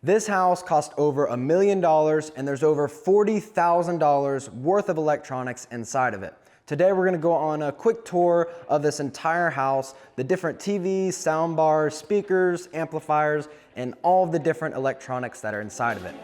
This house cost over $1 million and there's over $40,000 worth of electronics inside of it. Today we're gonna go on a quick tour of this entire house, the different TVs, soundbars, speakers, amplifiers, and all of the different electronics that are inside of it.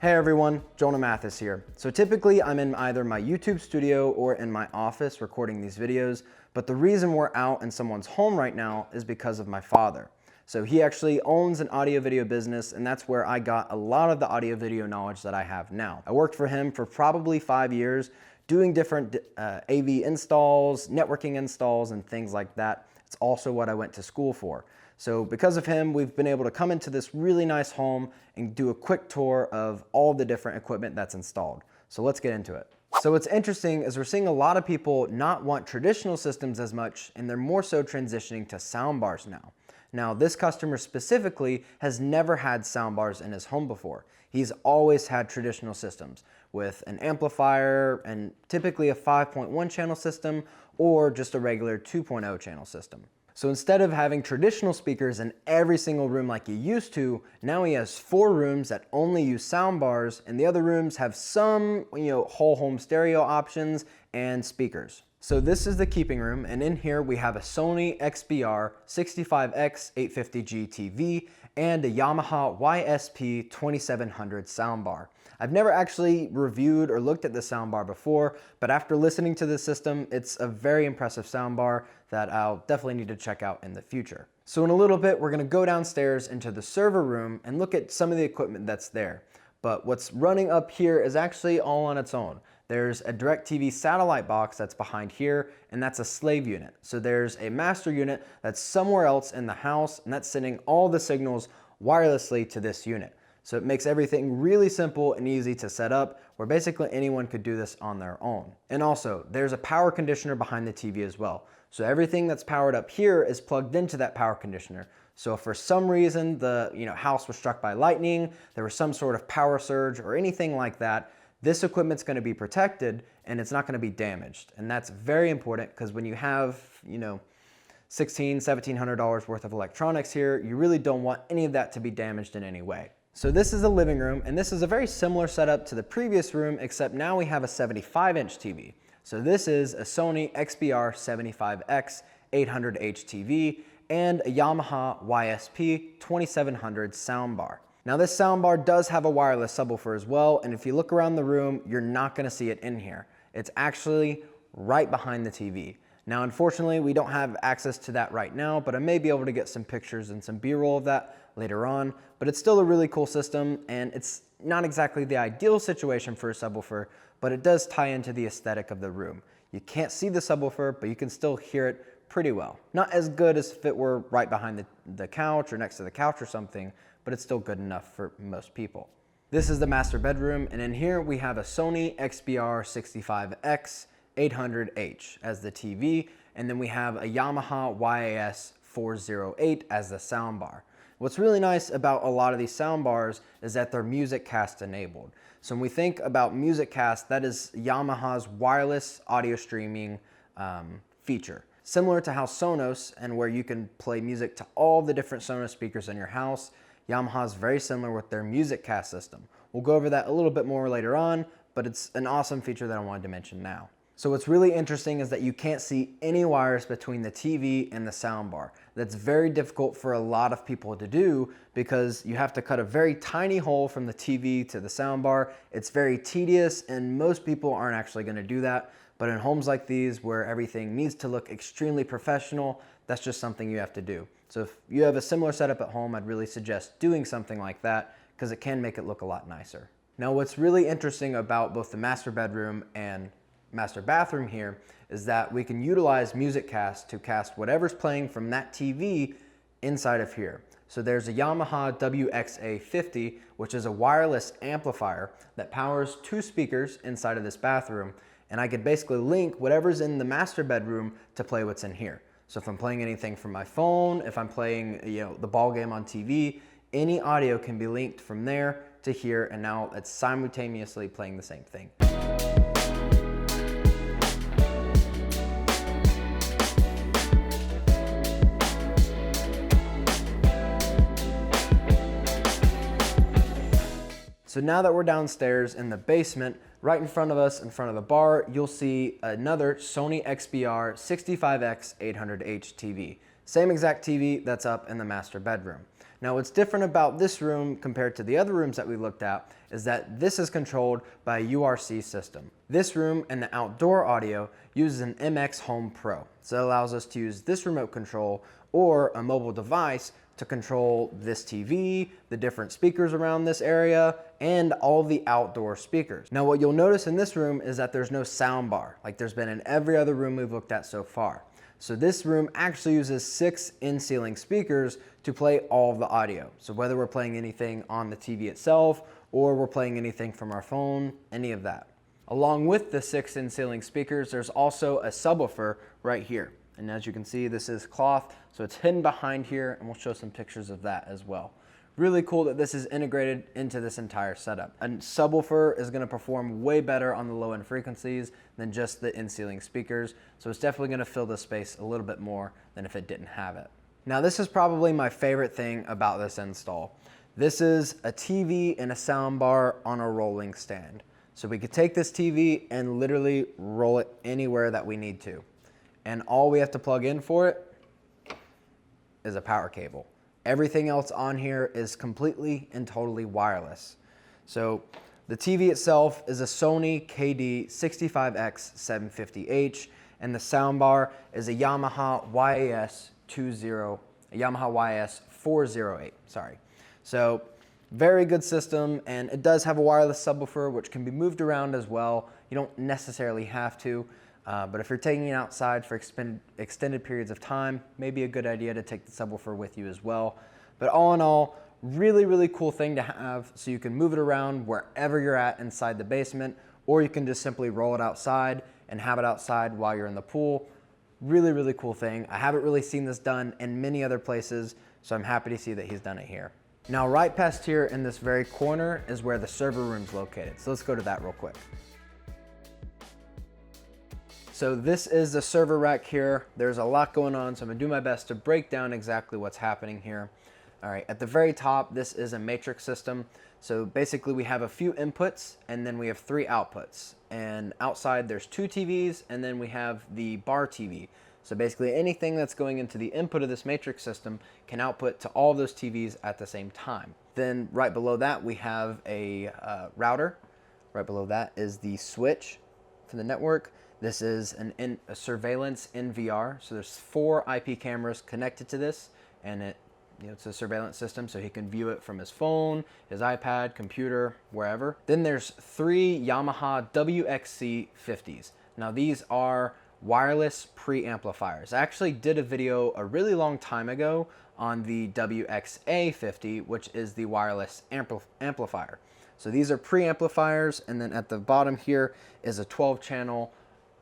Hey everyone, Jonah Mathis here. So typically I'm in either my YouTube studio or in my office recording these videos, but the reason we're out in someone's home right now is because of my father. So he actually owns an audio video business, and that's where I got a lot of the audio video knowledge that I have now. I worked for him for probably 5 years doing different AV installs, networking installs, and things like that. It's also what I went to school for. So because of him, we've been able to come into this really nice home and do a quick tour of all the different equipment that's installed. So let's get into it. So what's interesting is we're seeing a lot of people not want traditional systems as much, and they're more so transitioning to soundbars now. Now, this customer specifically has never had soundbars in his home before. He's always had traditional systems with an amplifier and typically a 5.1 channel system or just a regular 2.0 channel system. So instead of having traditional speakers in every single room like he used to, now he has 4 rooms that only use soundbars, and the other rooms have some, whole home stereo options and speakers. So this is the keeping room, and in here we have a Sony XBR 65X 850G TV and a Yamaha YSP 2700 soundbar. I've never actually reviewed or looked at the soundbar before, but after listening to this system, it's a very impressive soundbar that I'll definitely need to check out in the future. So in a little bit, we're gonna go downstairs into the server room and look at some of the equipment that's there. But what's running up here is actually all on its own. There's a DirecTV satellite box that's behind here, and that's a slave unit. So there's a master unit that's somewhere else in the house, and that's sending all the signals wirelessly to this unit. So it makes everything really simple and easy to set up, where basically anyone could do this on their own. And also, there's a power conditioner behind the TV as well. So everything that's powered up here is plugged into that power conditioner. So if for some reason the house was struck by lightning, there was some sort of power surge or anything like that, this equipment's gonna be protected and it's not gonna be damaged. And that's very important because when you have, $1,600, $1,700 worth of electronics here, you really don't want any of that to be damaged in any way. So this is the living room, and this is a very similar setup to the previous room, except now we have a 75-inch TV. So this is a Sony XBR 75X 800H TV and a Yamaha YSP 2700 soundbar. Now this soundbar does have a wireless subwoofer as well, and if you look around the room, you're not gonna see it in here. It's actually right behind the TV. Now, unfortunately, we don't have access to that right now, but I may be able to get some pictures and some B-roll of that later on. But it's still a really cool system, and it's not exactly the ideal situation for a subwoofer, but it does tie into the aesthetic of the room. You can't see the subwoofer, but you can still hear it pretty well. Not as good as if it were right behind the couch or next to the couch or something, but it's still good enough for most people. This is the master bedroom, and in here we have a Sony XBR 65X 800H as the TV, and then we have a Yamaha YAS 408 as the soundbar. What's really nice about a lot of these soundbars is that they're MusicCast enabled. So when we think about MusicCast, that is Yamaha's wireless audio streaming feature. Similar to how Sonos, and where you can play music to all the different Sonos speakers in your house, Yamaha is very similar with their MusicCast system. We'll go over that a little bit more later on, but it's an awesome feature that I wanted to mention now. So what's really interesting is that you can't see any wires between the TV and the soundbar. That's very difficult for a lot of people to do because you have to cut a very tiny hole from the TV to the soundbar. It's very tedious, and most people aren't actually gonna do that. But in homes like these where everything needs to look extremely professional, that's just something you have to do. So if you have a similar setup at home, I'd really suggest doing something like that because it can make it look a lot nicer. Now, what's really interesting about both the master bedroom and master bathroom here is that we can utilize MusicCast to cast whatever's playing from that TV inside of here. So there's a Yamaha WXA50, which is a wireless amplifier that powers 2 speakers inside of this bathroom, and I could basically link whatever's in the master bedroom to play what's in here. So if I'm playing anything from my phone, if I'm playing the ball game on TV, any audio can be linked from there to here, and now it's simultaneously playing the same thing. So now that we're downstairs in the basement, right in front of us, in front of the bar, you'll see another Sony XBR 65X 800H TV. Same exact TV that's up in the master bedroom. Now what's different about this room compared to the other rooms that we looked at is that this is controlled by a URC system. This room and the outdoor audio uses an MX Home Pro. So it allows us to use this remote control or a mobile device to control this TV, the different speakers around this area, and all the outdoor speakers. Now what you'll notice in this room is that there's no sound bar like there's been in every other room we've looked at so far. So this room actually uses 6 in-ceiling speakers to play all of the audio. So whether we're playing anything on the TV itself or we're playing anything from our phone, any of that. Along with the 6 in-ceiling speakers, there's also a subwoofer right here. And as you can see, this is cloth, so it's hidden behind here, and we'll show some pictures of that as well. Really cool that this is integrated into this entire setup. A subwoofer is gonna perform way better on the low-end frequencies than just the in-ceiling speakers, so it's definitely gonna fill the space a little bit more than if it didn't have it. Now this is probably my favorite thing about this install. This is a TV and a soundbar on a rolling stand. So we could take this TV and literally roll it anywhere that we need to. And all we have to plug in for it is a power cable. Everything else on here is completely and totally wireless. So the TV itself is a Sony KD65X 750H, and the soundbar is a Yamaha YS 408, sorry. So very good system, and it does have a wireless subwoofer which can be moved around as well. You don't necessarily have to. But if you're taking it outside for extended periods of time, maybe a good idea to take the subwoofer with you as well. But all in all, really, really cool thing to have, so you can move it around wherever you're at inside the basement, or you can just simply roll it outside and have it outside while you're in the pool. Really, really cool thing. I haven't really seen this done in many other places, so I'm happy to see that he's done it here. Now, right past here in this very corner is where the server room's located. So let's go to that real quick. So this is the server rack here. There's a lot going on, so I'm gonna do my best to break down exactly what's happening here. All right, at the very top, this is a matrix system. So basically we have a few inputs and then we have 3 outputs. And outside there's 2 TVs and then we have the bar TV. So basically anything that's going into the input of this matrix system can output to all those TVs at the same time. Then right below that we have a router. Right below that is the switch for the network. This is a surveillance NVR. So there's 4 IP cameras connected to this, and it's a surveillance system, so he can view it from his phone, his iPad, computer, wherever. Then there's 3 Yamaha WXC 50s. Now these are wireless pre-amplifiers. I actually did a video a really long time ago on the WXA 50, which is the wireless amplifier. So these are pre-amplifiers, and then at the bottom here is a 12-channel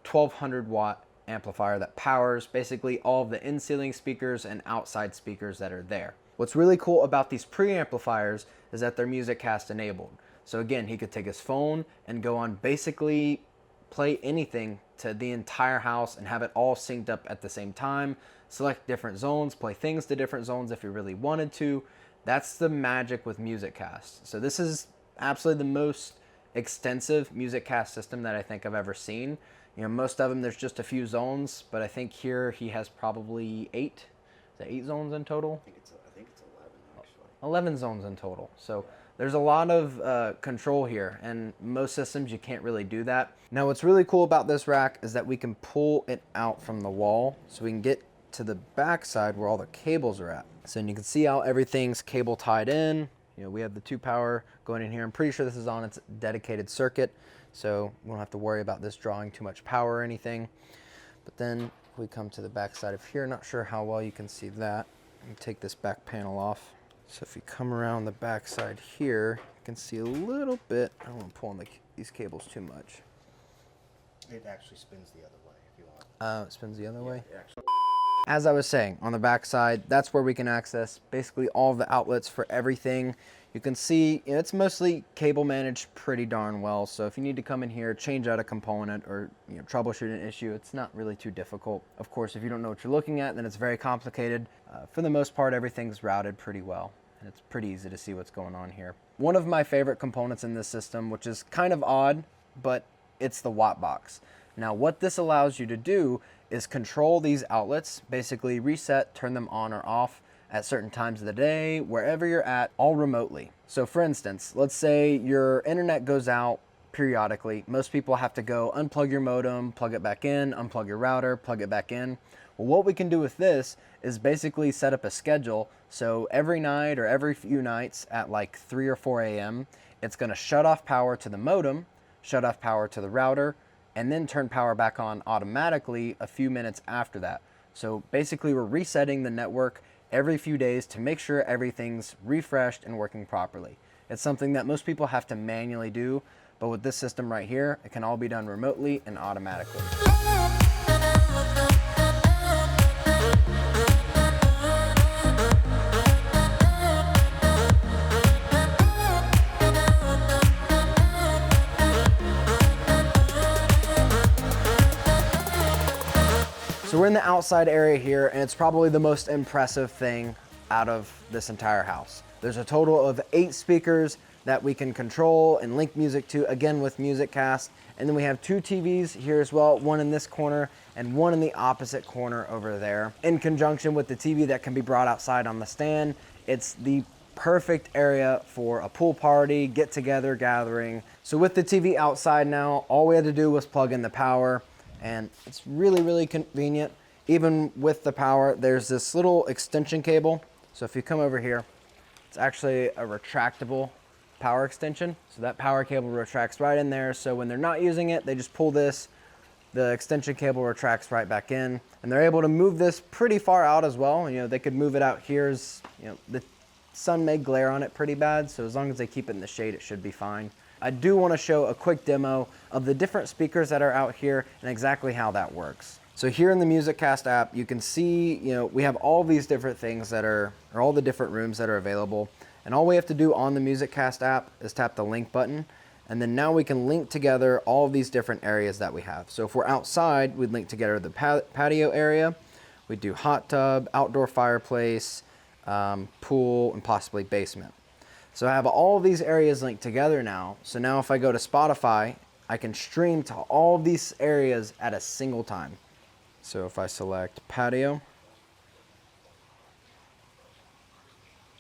1200 watt amplifier that powers basically all of the in-ceiling speakers and outside speakers that are there. What's really cool about these pre-amplifiers is that they're MusicCast enabled. So again, he could take his phone and go on basically play anything to the entire house and have it all synced up at the same time, select different zones, play things to different zones if you really wanted to. That's the magic with MusicCast. So this is absolutely the most extensive MusicCast system that I think I've ever seen. You know, most of them, there's just a few zones, but I think here he has probably 8. Is that 8 zones in total? I think it's 11, actually. 11 zones in total. So there's a lot of control here, and most systems you can't really do that. Now what's really cool about this rack is that we can pull it out from the wall, so we can get to the back side where all the cables are at. So you can see how everything's cable tied in. You know, we have the 2 power going in here. I'm pretty sure this is on its dedicated circuit, so we don't have to worry about this drawing too much power or anything. But then we come to the back side of here. Not sure how well you can see that. Let me take this back panel off. So if you come around the back side here, you can see a little bit. I don't want to pull on these cables too much. It actually spins the other way if you want. It spins the other way? Actually. As I was saying, on the back side, that's where we can access basically all of the outlets for everything. You can see it's mostly cable managed pretty darn well. So if you need to come in here, change out a component or troubleshoot an issue, it's not really too difficult. Of course, if you don't know what you're looking at, then it's very complicated. For the most part, everything's routed pretty well. It's pretty easy to see what's going on here. One of my favorite components in this system, which is kind of odd, but it's the watt box. Now what this allows you to do is control these outlets, basically reset, turn them on or off at certain times of the day, wherever you're at, all remotely. So for instance, let's say your internet goes out periodically. Most people have to go unplug your modem, plug it back in, unplug your router, plug it back in. Well, what we can do with this is basically set up a schedule. So every night or every few nights at like 3 or 4 a.m., it's gonna shut off power to the modem, shut off power to the router, and then turn power back on automatically a few minutes after that. So basically we're resetting the network every few days to make sure everything's refreshed and working properly. It's something that most people have to manually do, but with this system right here, it can all be done remotely and automatically. So we're in the outside area here, and it's probably the most impressive thing out of this entire house. There's a total of 8 speakers that we can control and link music to, again with MusicCast. And then we have 2 TVs here as well, one in this corner and one in the opposite corner over there. In conjunction with the TV that can be brought outside on the stand, it's the perfect area for a pool party, get together, gathering. So with the TV outside now, all we had to do was plug in the power, and it's really, really convenient. Even with the power, there's this little extension cable. So if you come over here, it's actually a retractable power extension. So that power cable retracts right in there. So when they're not using it, they just pull this, the extension cable retracts right back in, and they're able to move this pretty far out as well. You know, they could move it out here as, you know, the sun may glare on it pretty bad. So as long as they keep it in the shade, it should be fine. I do want to show a quick demo of the different speakers that are out here and exactly how that works. So here in the MusicCast app, you can see, you know, we have all these different things that are, or all the different rooms that are available. And all we have to do on the MusicCast app is tap the link button. And then now we can link together all of these different areas that we have. So if we're outside, we'd link together the patio area. We'd do hot tub, outdoor fireplace, pool, and possibly basement. So I have all of these areas linked together now. So now if I go to Spotify, I can stream to all of these areas at a single time. So if I select patio,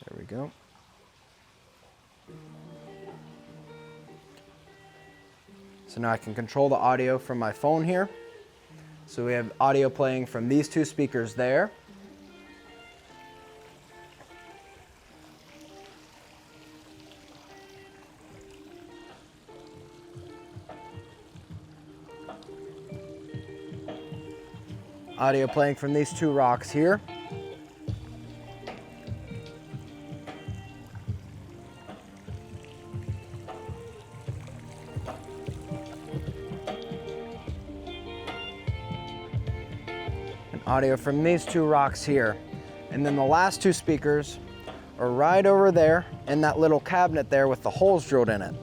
there we go. So now I can control the audio from my phone here. So we have audio playing from these 2 speakers there. Audio playing from these 2 rocks here. And audio from these 2 rocks here. And then the last 2 speakers are right over there in that little cabinet there with the holes drilled in it.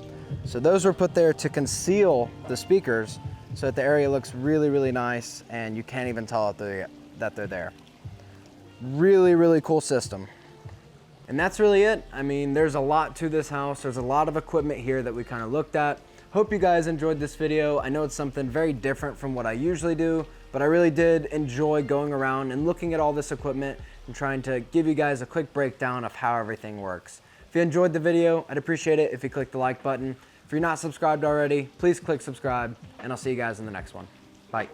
So those were put there to conceal the speakers, so that the area looks really, really nice and you can't even tell that they're there. Really, really cool system. And that's really it. I mean, there's a lot to this house. There's a lot of equipment here that we kind of looked at. Hope you guys enjoyed this video. I know it's something very different from what I usually do, but I really did enjoy going around and looking at all this equipment and trying to give you guys a quick breakdown of how everything works. If you enjoyed the video, I'd appreciate it if you click the like button. If you're not subscribed already, please click subscribe, and I'll see you guys in the next one. Bye.